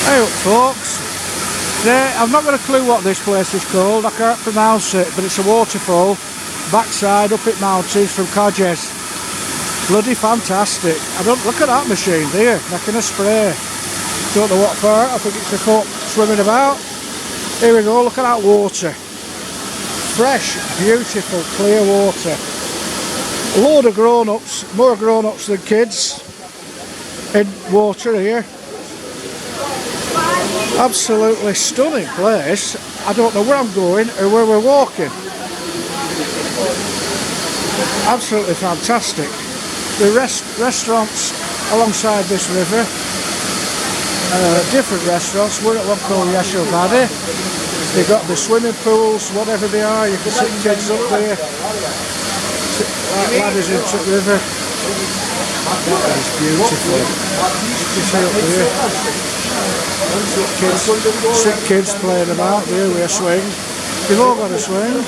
Hey up folks, I've not got a clue what this place is called, I can't pronounce it, but it's a waterfall, backside up at mountains from Codges. Bloody fantastic. Look at that machine there, making a spray. Don't know what for, I think it's the folk swimming about. Here we go, look at that water. Fresh, beautiful, clear water. A load of grown-ups, more grown-ups than kids in water here. Absolutely stunning place. I don't know where I'm going or where we're walking. Absolutely fantastic. The restaurants alongside this river, different restaurants. We're at one called Waterfall. They've got the swimming pools, whatever they are. You can sit kids up there, ladders into the river. That is beautiful. You see up there. Kids playing about there with a swing. They've all got a swing.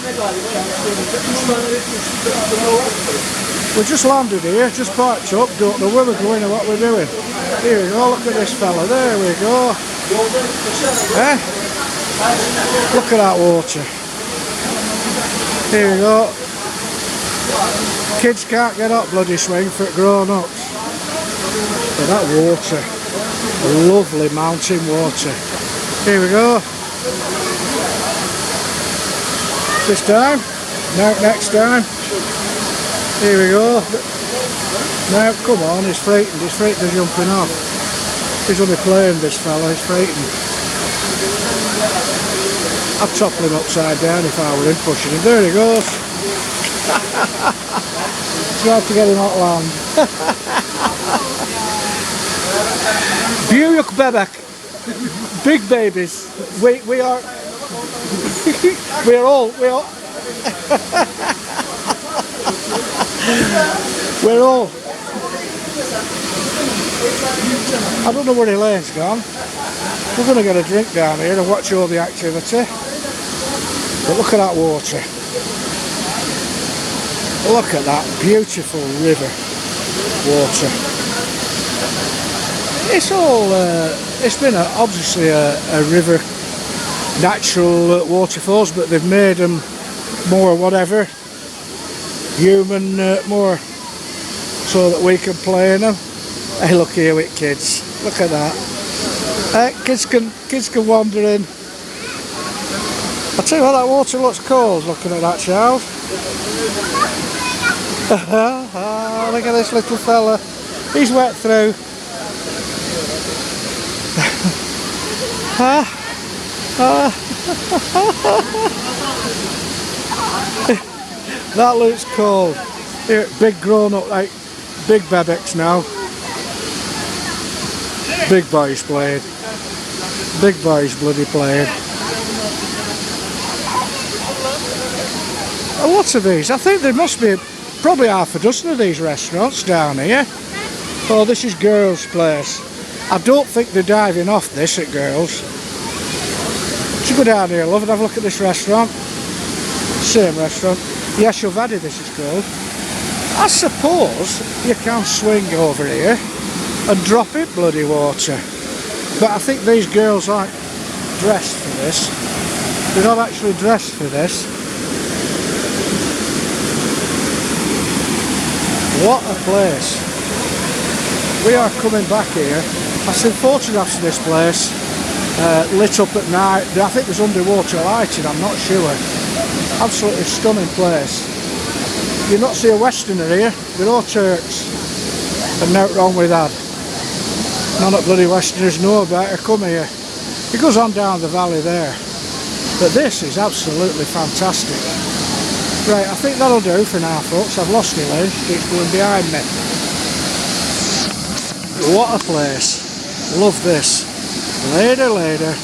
We just landed here, just parked up, don't know where we're going or what we're doing. Here we go, look at this fella, there we go. Eh? Look at that water. Here we go. Kids can't get up bloody swing for grown-ups. But that water, lovely mountain water. Here we go. This time, no, next time. Here we go. Now, come on, he's frightened of jumping off. He's only playing, this fella, he's frightened. I'd topple him upside down if I were him, pushing him. There he goes. Try to get him out land. Buick bebek, big babies. We are all I don't know where Elaine's gone. We're going to get a drink down here and watch all the activity. But look at that water. Look at that beautiful river water. It's all, it's been obviously a river, natural waterfalls, but they've made them more whatever, human, more so that we can play in them. Hey, look here with kids, look at that. Kids can wander in. I'll tell you what, that water looks cold looking at that child. Look at this little fella, he's wet through. That looks cold. Here, big grown up, like big bebeks now. Big boys playing. Big boys bloody playing. A lot of these. I think there must be probably half a dozen of these restaurants down here. Oh, this is Girls' Place. I don't think they're diving off this at Girls. Let's go down here, love, and have a look at this restaurant. Same restaurant. Waterfall, this is called. I suppose you can swing over here and drop in bloody water. But I think these girls aren't dressed for this. They're not actually dressed for this. What a place. We are coming back here. I've seen photographs of this place lit up at night. I think there's underwater lighting, I'm not sure. Absolutely stunning place. You not see a Westerner here, they're all Turks. And nothing wrong with that. None of bloody Westerners know about it, come here. It goes on down the valley there. But this is absolutely fantastic. Right, I think that'll do for now folks. I've lost Elaine, she's going behind me. What a place. Love this. Later, later.